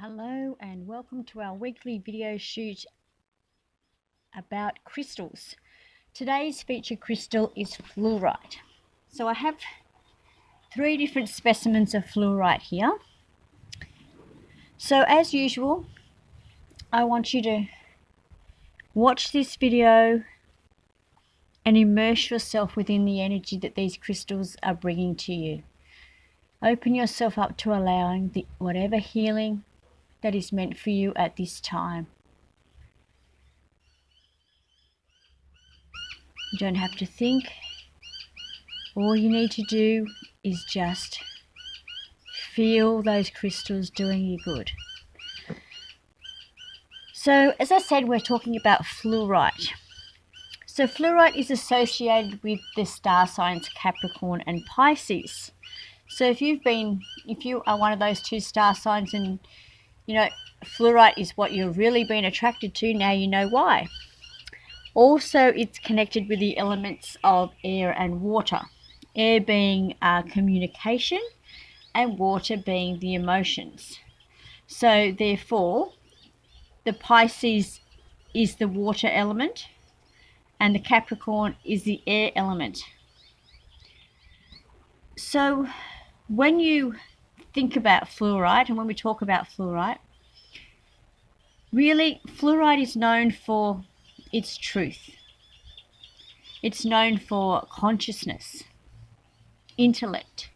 Hello and welcome to our weekly video shoot about crystals. Today's featured crystal is fluorite. So I have 3 different specimens of fluorite here. So as usual, I want you to watch this video and immerse yourself within the energy that these crystals are bringing to you. Open yourself up to allowing whatever healing that is meant for you at this time. You don't have to think. All you need to do is just feel those crystals doing you good. So, as I said, we're talking about fluorite. So fluorite is associated with the star signs Capricorn and Pisces. So if you are one of those 2 star signs and fluorite is what you're really been attracted to, now you know why. Also, it's connected with the elements of air and water. Air being communication and water being the emotions. So therefore, the Pisces is the water element and the Capricorn is the air element. So when you think about fluorite and when we talk about fluorite, really fluorite is known for its truth. It's known for consciousness, intellect,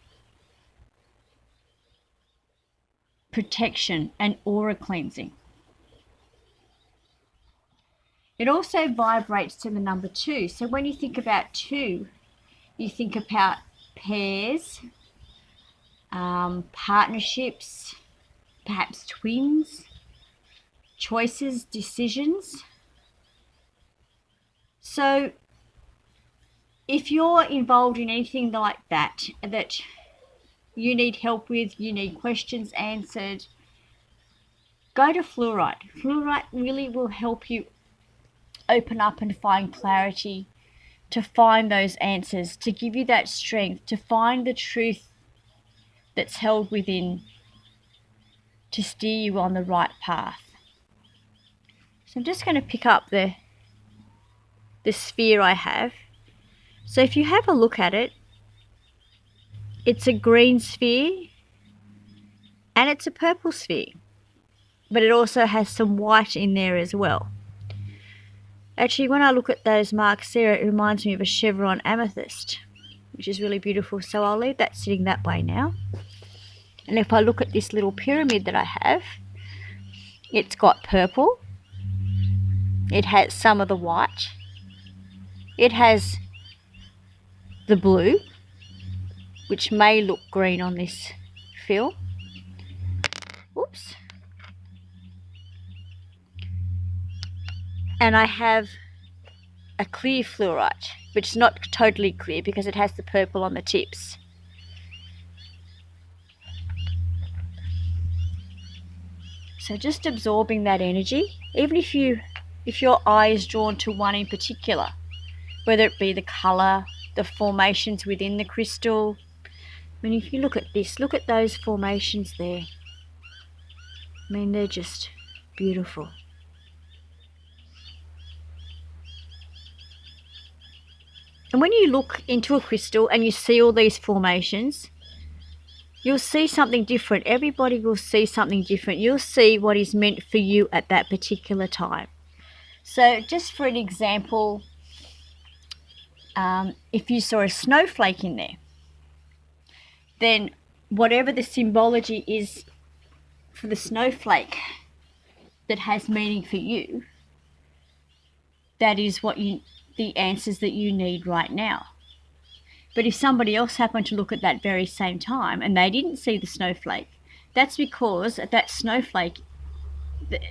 protection, and aura cleansing. It also vibrates to the number 2. So when you think about 2, you think about pairs, partnerships, perhaps twins, choices, decisions. So if you're involved in anything like that you need help with, you need questions answered, go to fluorite. Fluorite really will help you open up and find clarity, to find those answers, to give you that strength, to find the truth that's held within, to steer you on the right path. So I'm just going to pick up the sphere I have. So if you have a look at it, it's a green sphere and it's a purple sphere, but it also has some white in there as well. Actually, when I look at those marks there, it reminds me of a chevron amethyst, which is really beautiful. So I'll leave that sitting that way now. And if I look at this little pyramid that I have, it's got purple. It has some of the white. It has the blue, which may look green on this film. Oops. And I have a clear fluorite, which is not totally clear because it has the purple on the tips. So just absorbing that energy, even if your eye is drawn to one in particular, whether it be the colour, the formations within the crystal. I mean, if you look at this, look at those formations there. I mean, they're just beautiful. And when you look into a crystal and you see all these formations, you'll see something different. Everybody will see something different. You'll see what is meant for you at that particular time. So just for an example, if you saw a snowflake in there, then whatever the symbology is for the snowflake that has meaning for you, that is the answers that you need right now. But if somebody else happened to look at that very same time and they didn't see the snowflake, that's because that snowflake,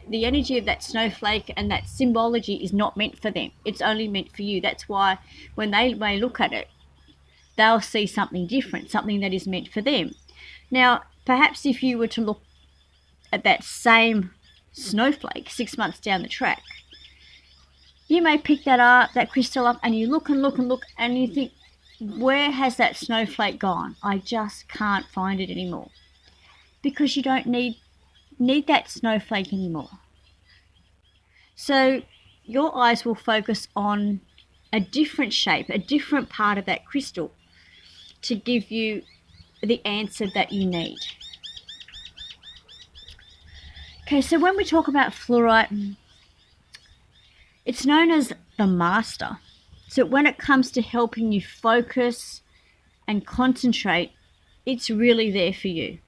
the energy of that snowflake and that symbology is not meant for them. It's only meant for you. That's why when they may look at it, they'll see something different, something that is meant for them. Now, perhaps if you were to look at that same snowflake 6 months down the track, you may pick that crystal up and you look and look and look and you think, where has that snowflake gone? I just can't find it anymore. Because you don't need need that snowflake anymore. So your eyes will focus on a different shape, a different part of that crystal to give you the answer that you need. Okay, so when we talk about fluorite, it's known as the master. So when it comes to helping you focus and concentrate, it's really there for you.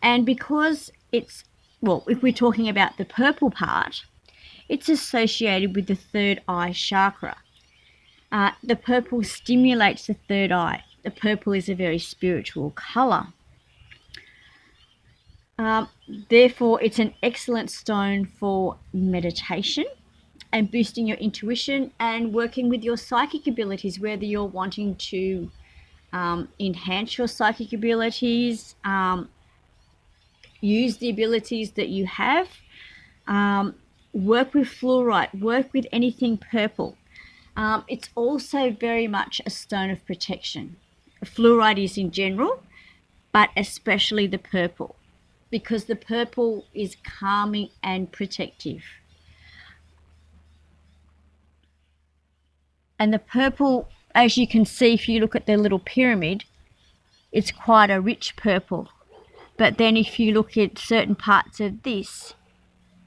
And because it's, well, if we're talking about the purple part, it's associated with the third eye chakra. The purple stimulates the third eye. The purple is a very spiritual color. Therefore, it's an excellent stone for meditation and boosting your intuition and working with your psychic abilities, whether you're wanting to enhance your psychic abilities, use the abilities that you have, work with fluorite, work with anything purple. It's also very much a stone of protection. Fluorite is in general, but especially the purple, because the purple is calming and protective. And the purple, as you can see, if you look at the little pyramid, it's quite a rich purple. But then if you look at certain parts of this,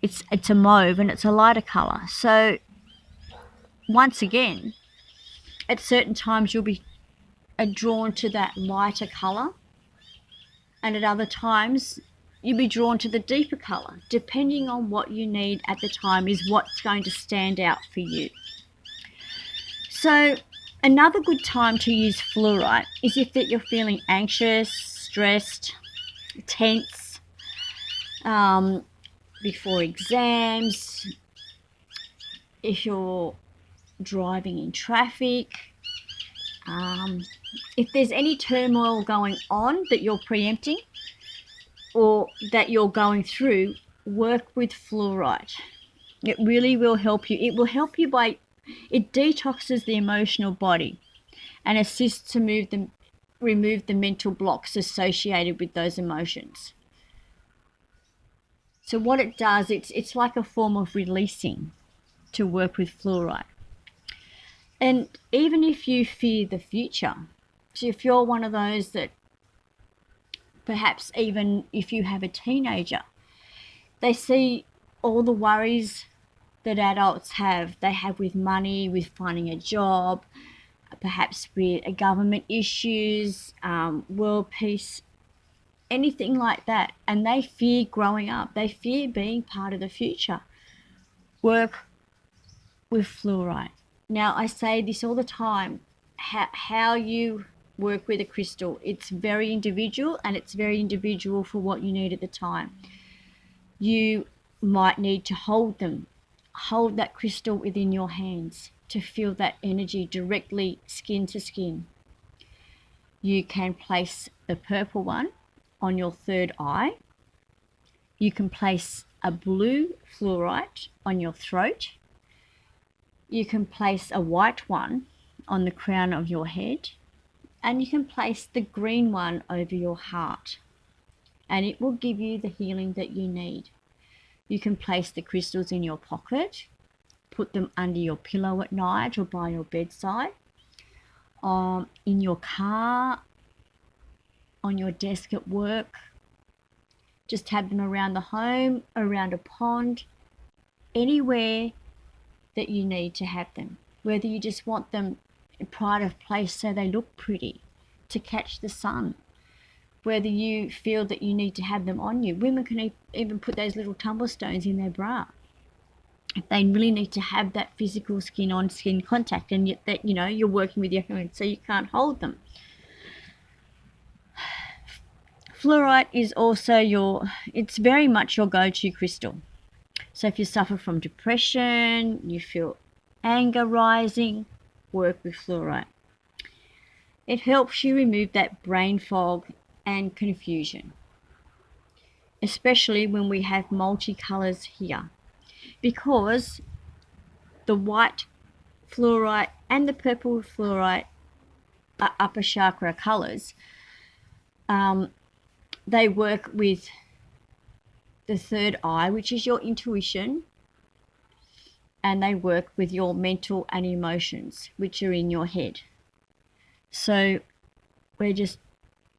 it's a mauve and it's a lighter colour. So once again, at certain times you'll be drawn to that lighter colour, and at other times you'll be drawn to the deeper colour. Depending on what you need at the time is what's going to stand out for you. So another good time to use fluorite is if that you're feeling anxious, stressed, tense, before exams, if you're driving in traffic, if there's any turmoil going on that you're preempting or that you're going through, work with fluorite. It really will help you. It will help you it detoxes the emotional body and assists to remove the mental blocks associated with those emotions. So what it does, it's like a form of releasing to work with fluorite. And even if you fear the future, so if you're one of those that perhaps even if you have a teenager, they see all the worries that adults have. They have with money, with finding a job, perhaps with government issues, world peace, anything like that. And they fear growing up. They fear being part of the future. Work with fluorite. Now, I say this all the time, how you work with a crystal, it's very individual, and it's very individual for what you need at the time. You might need to hold that crystal within your hands to feel that energy directly skin to skin. You can place the purple one on your third eye. You can place a blue fluorite on your throat. You can place a white one on the crown of your head, and you can place the green one over your heart, and it will give you the healing that you need. You can place the crystals in your pocket, put them under your pillow at night or by your bedside, in your car, on your desk at work. Just have them around the home, around a pond, anywhere that you need to have them. Whether you just want them in pride of place so they look pretty, to catch the sun. Whether you feel that you need to have them on you. Women can even put those little tumblestones in their bra if they really need to have that physical skin-on-skin contact, and yet that, you're working with your hands so you can't hold them. Fluorite is also it's very much your go-to crystal. So if you suffer from depression, you feel anger rising, work with fluorite. It helps you remove that brain fog and confusion, especially when we have multicolours here, because the white fluorite and the purple fluorite are upper chakra colours. They work with the third eye, which is your intuition, and they work with your mental and emotions, which are in your head. So we're just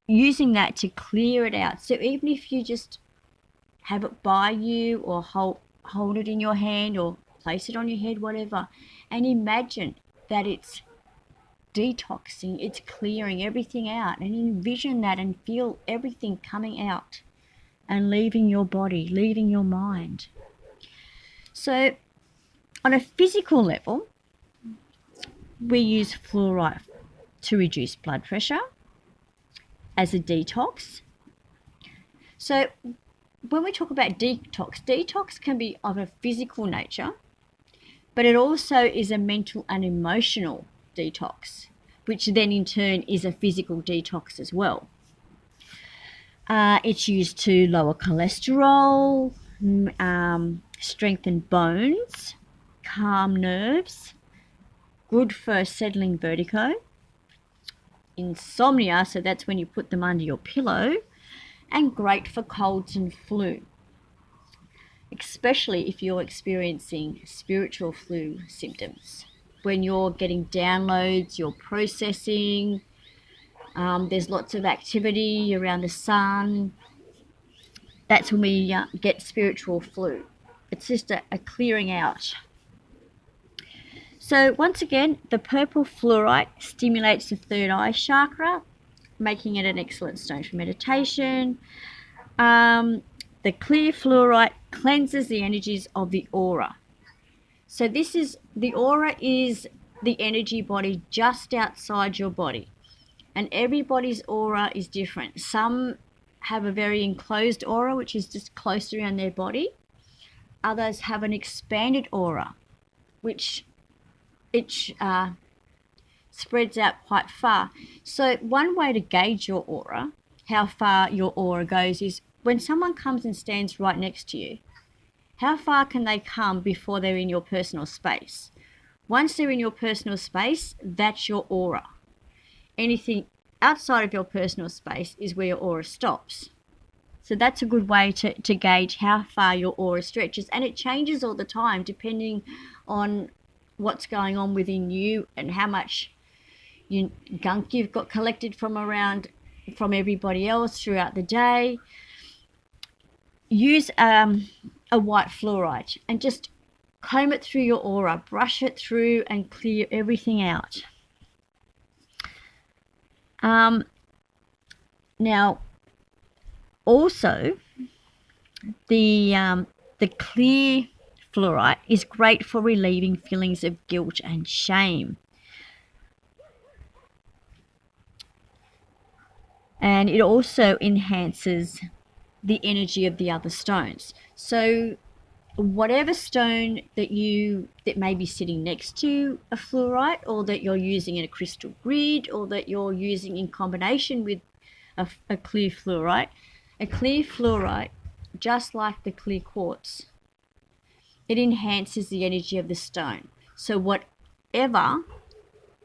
using that to clear it out. So even if you just have it by you, or hold it in your hand, or place it on your head, whatever, and imagine that it's detoxing, it's clearing everything out, and envision that and feel everything coming out and leaving your body, leaving your mind. So on a physical level, we use fluorite to reduce blood pressure as a detox. So when we talk about detox can be of a physical nature, but it also is a mental and emotional detox, which then in turn is a physical detox as well. It's used to lower cholesterol, strengthen bones, calm nerves, good for settling vertigo, insomnia, so that's when you put them under your pillow, and great for colds and flu, especially if you're experiencing spiritual flu symptoms. When you're getting downloads, you're processing, there's lots of activity around the sun, that's when we get spiritual flu. It's just a clearing out. So once again, the purple fluorite stimulates the third eye chakra, making it an excellent stone for meditation. The clear fluorite cleanses the energies of the aura. So the aura is the energy body just outside your body. And everybody's aura is different. Some have a very enclosed aura, which is just close around their body. Others have an expanded aura, which spreads out quite far. So one way to gauge your aura, how far your aura goes, is when someone comes and stands right next to you, how far can they come before they're in your personal space? Once they're in your personal space, that's your aura. Anything outside of your personal space is where your aura stops. So that's a good way to gauge how far your aura stretches. And it changes all the time depending on what's going on within you and how much gunk you've got collected from everybody else throughout the day. Use a white fluorite and just comb it through your aura, brush it through and clear everything out. Now, also, the clear fluorite is great for relieving feelings of guilt and shame. And it also enhances the energy of the other stones. So whatever stone that may be sitting next to a fluorite, or that you're using in a crystal grid, or that you're using in combination with a clear fluorite, just like the clear quartz, it enhances the energy of the stone. So whatever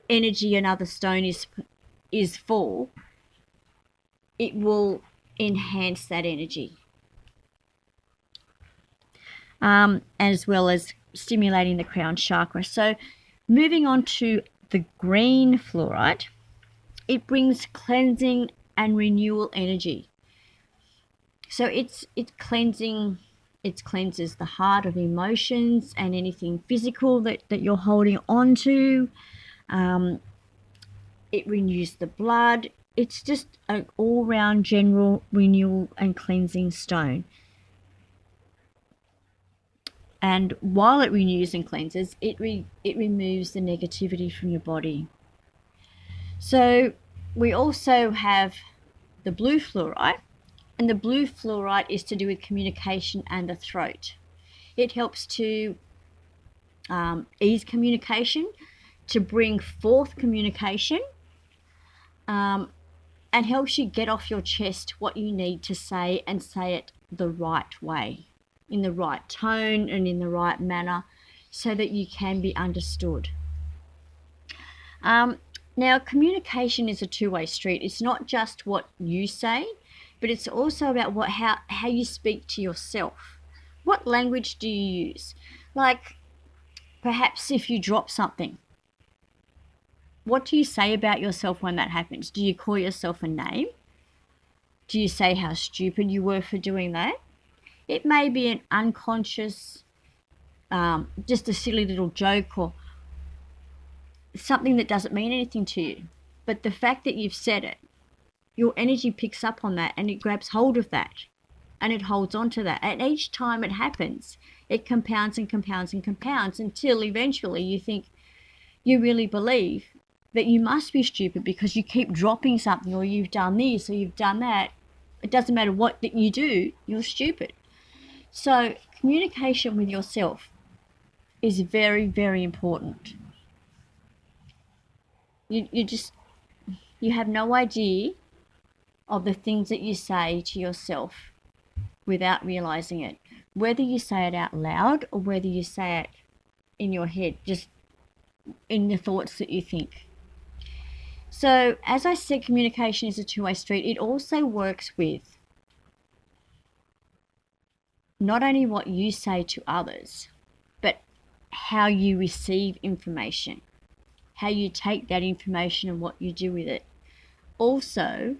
energy another stone is for, it will enhance that energy. As well as stimulating the crown chakra. So moving on to the green fluorite, it brings cleansing and renewal energy. So it cleanses the heart of emotions and anything physical that you're holding on to. It renews the blood. It's just an all-round general renewal and cleansing stone. And while it renews and cleanses, it removes the negativity from your body. So we also have the blue fluorite, and the blue fluorite is to do with communication and the throat. It helps to ease communication, to bring forth communication, and helps you get off your chest what you need to say, and say it the right way, in the right tone and in the right manner, so that you can be understood. Now, communication is a two-way street. It's not just what you say. but it's also about how you speak to yourself. What language do you use? Like, perhaps if you drop something, what do you say about yourself when that happens? Do you call yourself a name? Do you say how stupid you were for doing that? It may be an unconscious, just a silly little joke or something that doesn't mean anything to you. But the fact that you've said it, your energy picks up on that and it grabs hold of that and it holds on to that. And each time it happens, it compounds and compounds and compounds until eventually you think, you really believe that you must be stupid because you keep dropping something, or you've done this or you've done that. It doesn't matter what that you do, you're stupid. So communication with yourself is very, very important. You have no idea of the things that you say to yourself without realizing it. Whether you say it out loud or whether you say it in your head, just in the thoughts that you think. So, as I said, communication is a two-way street. It also works with not only what you say to others, but how you receive information, how you take that information and what you do with it. Also,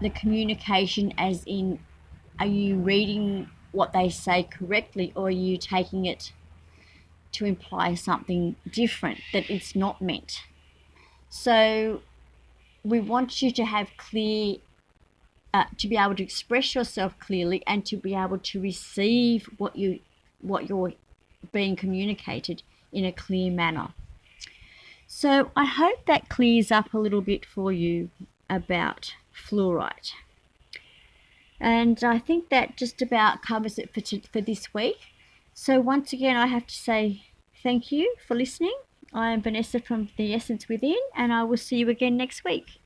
the communication as in, are you reading what they say correctly, or are you taking it to imply something different that it's not meant? So we want you to have clear, to be able to express yourself clearly and to be able to receive what you're being communicated in a clear manner. So I hope that clears up a little bit for you about fluorite. And I think that just about covers it for this week. So once again, I have to say thank you for listening. I am Vanessa from The Essence Within, and I will see you again next week.